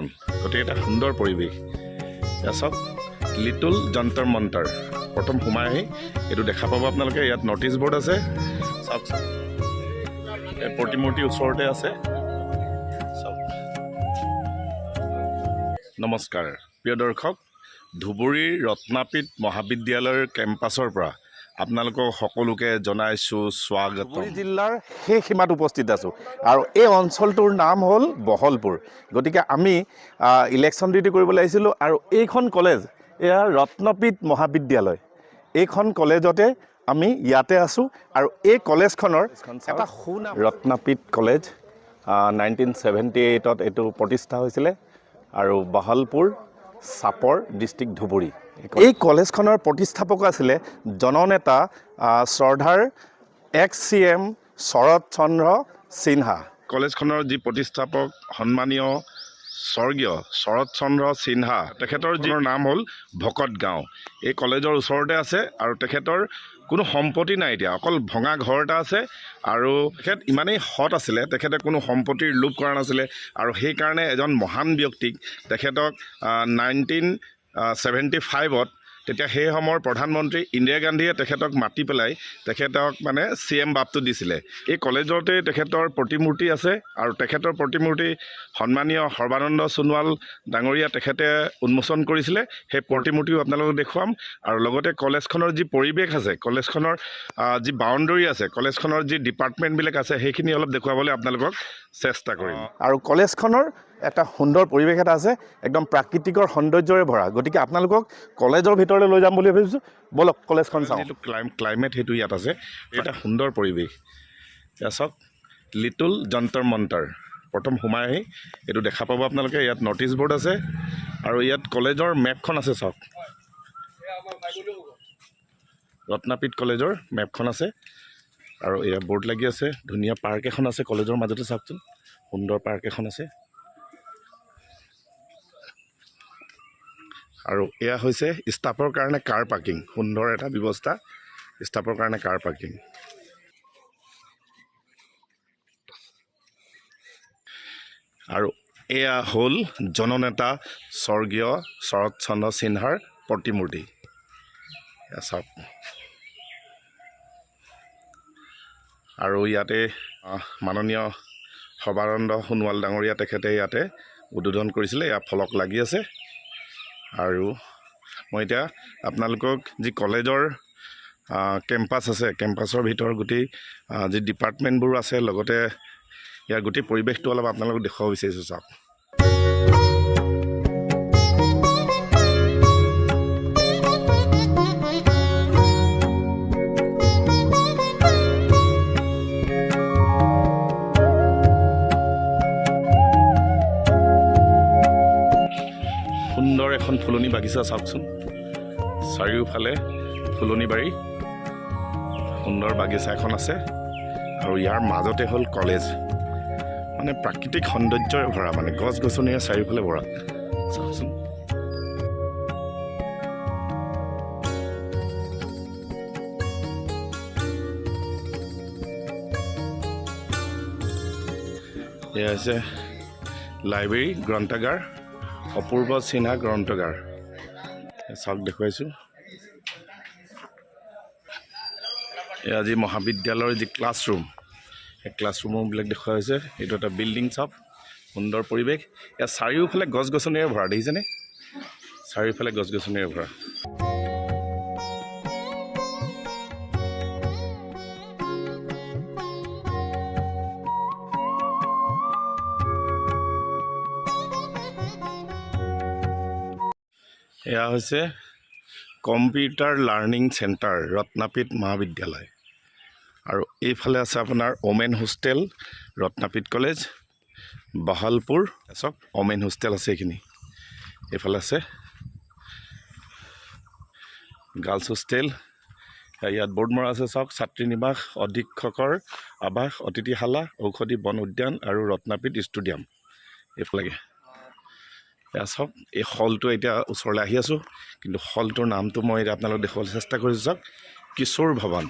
এখন গতিকে এটা সুন্দৰ পৰিৱেশ এয়া চাওক লিটল যন্তৰ মন্তৰ প্ৰথম সোমাই আহি এইটো দেখা পাব আপোনালোকে ইয়াত নটিচ বৰ্ড আছে চাওক এই প্ৰতিমূৰ্তি ওচৰতে আছে চাওক নমস্কাৰ প্ৰিয় দৰ্শক ধুবুৰীৰ ৰত্নাপীঠ মহাবিদ্যালয়ৰ কেম্পাছৰ পৰা আপোনালোকক সকলোকে জনাইছোঁ স্বাগতম ধুবুৰী জিলাৰ সেই সীমাত উপস্থিত আছোঁ আৰু এই অঞ্চলটোৰ নাম হ'ল বহলপুৰ গতিকে আমি ইলেকশ্যন ডিউটি কৰিবলৈ আহিছিলোঁ আৰু এইখন কলেজ এয়া ৰত্নাপীঠ মহাবিদ্যালয় এইখন কলেজতে আমি ইয়াতে আছোঁ আৰু এই কলেজখনৰ এটা সুনাম ৰত্নাপীঠ কলেজ 1978ত এইটো প্ৰতিষ্ঠা হৈছিলে আৰু বহলপুৰ চাপৰ ডিষ্ট্ৰিক্ট ধুবুৰী এই কলেজখনৰ প্ৰতিষ্ঠাপক আছিলে জননেতা শ্ৰদ্ধাৰ ex-CM শৰৎ চন্দ্ৰ সিনহা কলেজখনৰ যি প্ৰতিষ্ঠাপক সন্মানীয় স্বৰ্গীয় শৰৎ চন্দ্ৰ সিনহা তেখেতৰ যিৰ নাম হ'ল ভকত গাঁও এই কলেজৰ ওচৰতে আছে আৰু তেখেতৰ কোনো সম্পত্তি নাই এতিয়া অকল ভঙা ঘৰ এটা আছে আৰু তেখেত ইমানেই সৎ আছিলে তেখেতে কোনো সম্পত্তিৰ লোভ কৰা নাছিলে আৰু সেইকাৰণে এজন মহান ব্যক্তিক তেখেতক 1975ত তেতিয়া সেই সময়ৰ প্ৰধানমন্ত্ৰী ইন্দিৰা গান্ধীয়ে তেখেতক মাতি পেলাই তেখেতক মানে CM বাপটো দিছিলে এই কলেজতে তেখেতৰ প্ৰতিমূৰ্তি আছে আৰু তেখেতৰ প্ৰতিমূৰ্তি সন্মানীয় সৰ্বানন্দ সোণোৱাল ডাঙৰীয়া তেখেতে উন্মোচন কৰিছিলে সেই প্ৰতিমূৰ্তিও আপোনালোকক দেখুৱাম আৰু লগতে কলেজখনৰ যি পৰিৱেশ আছে কলেজখনৰ যি বাউণ্ডৰী আছে কলেজখনৰ যি ডিপাৰ্টমেণ্টবিলাক আছে সেইখিনি অলপ দেখুৱাবলৈ আপোনালোকক চেষ্টা কৰিম আৰু কলেজখনৰ এটা সুন্দৰ পৰিৱেশ এটা আছে একদম প্ৰাকৃতিকৰ সৌন্দৰ্যৰে ভৰা গতিকে আপোনালোকক কলেজৰ ভিতৰলৈ লৈ যাম বুলি ভাবিছোঁ বলক কলেজখন চাওঁ যিটো ক্লাইমেট সেইটো ইয়াত আছে এটা সুন্দৰ পৰিৱেশ এয়া চাওক লিটল যন্তৰ মন্তৰ প্ৰথম সোমাই আহি এইটো দেখা পাব আপোনালোকে ইয়াত নটিচ বৰ্ড আছে আৰু ইয়াত কলেজৰ মেপখন আছে চাওক ৰত্নাপীঠ কলেজৰ মেপখন আছে আৰু এয়া বৰ্ড লাগি আছে ধুনীয়া পাৰ্ক এখন আছে কলেজৰ মাজতে চাওকচোন সুন্দৰ পাৰ্ক এখন আছে আৰু এয়া হৈছে ষ্টাফৰ কাৰণে কাৰ পাৰ্কিং সুন্দৰ এটা ব্যৱস্থা ষ্টাফৰ কাৰণে কাৰ পাৰ্কিং আৰু এয়া হ'ল জননেতা স্বৰ্গীয় শৰৎ চন্দ্ৰ সিনহাৰ প্ৰতিমূৰ্তি এয়া চাওক আৰু ইয়াতে মাননীয় সৰ্বানন্দ সোণোৱাল ডাঙৰীয়া তেখেতে ইয়াতে উদ্বোধন কৰিছিলে এয়া ফলক লাগি আছে আৰু মই এতিয়া আপোনালোকক যি কলেজৰ কেম্পাছ আছে কেম্পাছৰ ভিতৰত গোটেই যি ডিপাৰ্টমেণ্টবোৰ আছে লগতে ইয়াৰ গোটেই পৰিৱেশটো অলপ আপোনালোকক দেখুৱাব বিচাৰিছোঁ চাওক সুন্দৰ এখন ফুলনি বাগিচা চাওকচোন চাৰিওফালে ফুলনি বাৰী সুন্দৰ বাগিচা এখন আছে আৰু ইয়াৰ মাজতে হ'ল কলেজ মানে প্ৰাকৃতিক সৌন্দৰ্যৰে ভৰা মানে গছ গছনিৰে চাৰিওফালে ভৰা চাওকচোন এয়া হৈছে লাইব্ৰেৰী গ্ৰন্থাগাৰ অপূৰ্ব সিনহা গ্ৰন্থাগাৰ চাওক দেখুৱাইছোঁ এয়া যি মহাবিদ্যালয়ৰ যি ক্লাছৰুম সেই ক্লাছৰুমবিলাক দেখুওৱা হৈছে এইটো এটা বিল্ডিং চাওক সুন্দৰ পৰিৱেশ ইয়াত চাৰিওফালে গছ গছনিৰে ভৰা দেখিছেনে চাৰিওফালে গছ গছনিৰে ভৰা এয়া হৈছে কম্পিউটাৰ লাৰ্ণিং চেণ্টাৰ ৰত্নাপীঠ মহাবিদ্যালয় আৰু এইফালে আছে আপোনাৰ ওমেন হোষ্টেল ৰত্নাপীঠ কলেজ বহলপুৰ চাওক ওমেন হোষ্টেল আছে এইখিনি এইফালে আছে গাৰ্লছ হোষ্টেল ইয়াত বৰ্ড মৰা আছে চাওক ছাত্ৰী নিবাস অধীক্ষকৰ আৱাস অতিথিশালা ঔষধি বন উদ্যান আৰু ৰত্নাপীঠ ষ্টেডিয়াম এইফালে এয়া চাওক এই হলটো এতিয়া ওচৰলৈ আহি আছোঁ কিন্তু হলটোৰ নামটো মই এতিয়া আপোনালোকক দেখুৱাবলৈ চেষ্টা কৰিছোঁ চাওক কিশোৰ ভৱন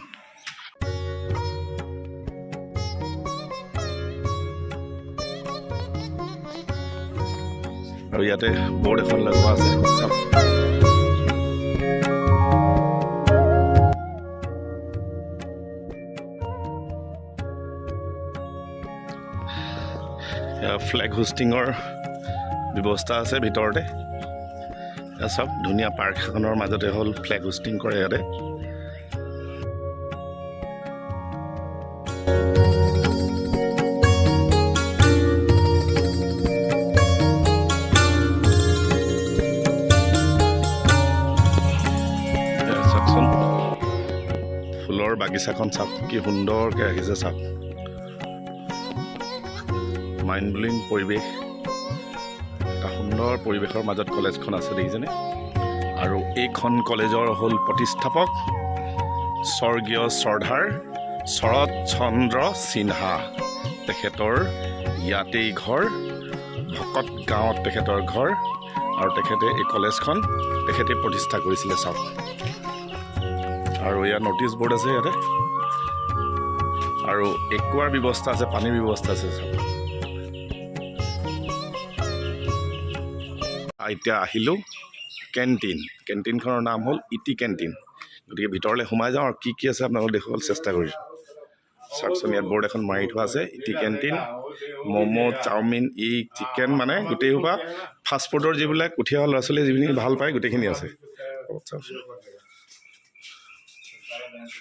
আৰু ইয়াতে বৰ্ড এখন লগোৱা আছে চাওক ফ্লেগ হোষ্টিঙৰ ব্যৱস্থা আছে ভিতৰতে চব ধুনীয়া পাৰ্ক এখনৰ মাজতে হ'ল ফ্লেগ হোষ্টিং কৰে ইয়াতে চাওকচোন ফুলৰ বাগিচাখন চাওক কি সুন্দৰকৈ ৰাখিছে চাওক মাইণ্ড ব্লোয়িং পৰিৱেশ এটা সুন্দৰ পৰিৱেশৰ মাজত কলেজখন আছে দেখিছেনে আৰু এইখন কলেজৰ হ'ল প্ৰতিষ্ঠাপক স্বৰ্গীয় শ্ৰদ্ধাৰ শৰৎ চন্দ্ৰ সিনহা তেখেতৰ ইয়াতেই ঘৰ ভকত গাঁৱত তেখেতৰ ঘৰ আৰু তেখেতে এই কলেজখন তেখেতে প্ৰতিষ্ঠা কৰিছিলে চাওক আৰু ইয়াৰ নটিচ বৰ্ড আছে ইয়াতে আৰু একুৱাৰ ব্যৱস্থা আছে পানীৰ ব্যৱস্থা আছে চাওক এতিয়া আহিলোঁ কেণ্টিনখনৰ নাম হ'ল ইটি কেণ্টিন গতিকে ভিতৰলৈ সোমাই যাওঁ আৰু কি কি আছে আপোনালোকক দেখুৱাবলৈ চেষ্টা কৰিছোঁ চাওকচোন ইয়াত বৰ্ড এখন মাৰি থোৱা আছে ইটি কেণ্টিন ম'ম' চাওমিন চিকেন মানে গোটেই সোপা ফাষ্টফুডৰ যিবিলাক উঠি অহা ল'ৰা ছোৱালীয়ে যিখিনি ভাল পায় গোটেইখিনি আছে চাওকচোন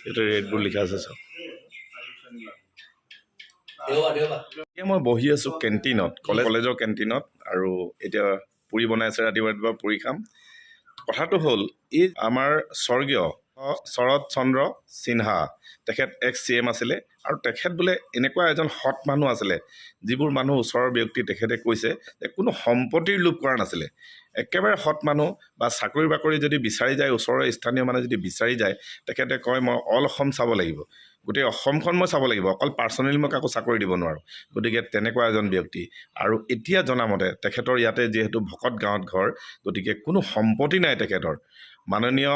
এইটো ৰেড বুল লিখা আছে চাওক এতিয়া মই বহি আছোঁ কেণ্টিনত কলেজৰ কেণ্টিনত আৰু এতিয়া পুৰি বনাই আছে ৰাতিপুৱা পুৰি খাম কথাটো হ'ল এই আমাৰ স্বৰ্গীয় শৰৎ চন্দ্ৰ সিনহা তেখেত এক্স CM আছিলে আৰু তেখেত বোলে এনেকুৱা এজন সৎ মানুহ আছিলে যিবোৰ মানুহ ওচৰৰ ব্যক্তি তেখেতে কৈছে যে কোনো সম্পত্তিৰ লোভ কৰা নাছিলে একেবাৰে সৎ মানুহ বা চাকৰি বাকৰি যদি বিচাৰি যায় ওচৰৰ স্থানীয় মানুহে যদি বিচাৰি যায় তেখেতে কয় মই অল অসম চাব লাগিব গোটেই অসমখন মই চাব লাগিব অকল পাৰ্চনেলি মই কাকো চাকৰি দিব নোৱাৰোঁ গতিকে তেনেকুৱা এজন ব্যক্তি আৰু এতিয়া জনামতে তেখেতৰ ইয়াতে যিহেতু ভকত গাঁৱত ঘৰ গতিকে কোনো সম্পত্তি নাই তেখেতৰ মাননীয়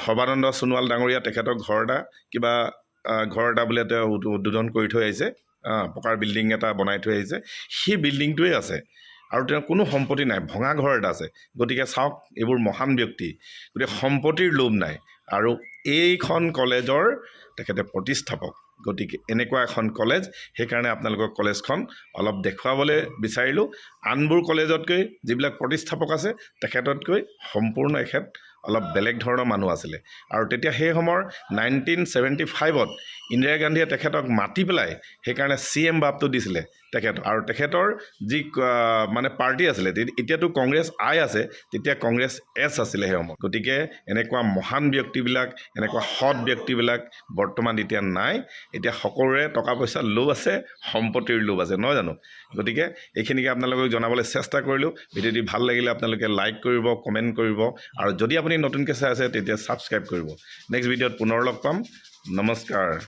সৰ্বানন্দ সোণোৱাল ডাঙৰীয়া তেখেতৰ ঘৰ এটা বোলে তেওঁ উদ্বোধন কৰি থৈ আহিছে পকাৰ বিল্ডিং এটা বনাই থৈ আহিছে সেই বিল্ডিংটোৱে আছে আৰু তেওঁৰ কোনো সম্পত্তি নাই ভঙা ঘৰ এটা আছে গতিকে চাওক এইবোৰ মহান ব্যক্তি গতিকে সম্পত্তিৰ লোভ নাই আৰু এইখন কলেজৰ তেখেতে প্ৰতিষ্ঠাপক গতিকে এনেকুৱা এখন কলেজ সেইকাৰণে আপোনালোকৰ কলেজখন অলপ দেখুৱাবলৈ বিচাৰিলোঁ আনবোৰ কলেজতকৈ যিবিলাক প্ৰতিষ্ঠাপক আছে তেখেততকৈ সম্পূৰ্ণ এখেত অলপ বেলেগ ধৰণৰ মানুহ আছিলে আৰু তেতিয়া সেই সময়ৰ 1975ত ইন্দিৰা গান্ধীয়ে তেখেতক মাতি পেলাই সেইকাৰণে CM বাপটো দিছিলে তেখেত আৰু তেখেতৰ যি মানে পাৰ্টি আছিলে এতিয়াতো কংগ্ৰেছ I আছে তেতিয়া কংগ্ৰেছ S আছিলে সেই সময়ত গতিকে এনেকুৱা মহান ব্যক্তিবিলাক এনেকুৱা সৎ ব্যক্তিবিলাক বৰ্তমান এতিয়া নাই এতিয়া সকলোৰে টকা পইচা লোভ আছে সম্পত্তিৰ লোভ আছে নহয় জানো গতিকে এইখিনিকে আপোনালোকক জনাবলৈ চেষ্টা কৰিলোঁ ভিডিঅ'টি ভাল লাগিলে আপোনালোকে লাইক কৰিব কমেণ্ট কৰিব আৰু যদি আপুনি নতুনকৈ চাই আছে তেতিয়া ছাবস্ক্ৰাইব কৰিব নেক্সট ভিডিঅ'ত পুনৰ লগ পাম নমস্কাৰ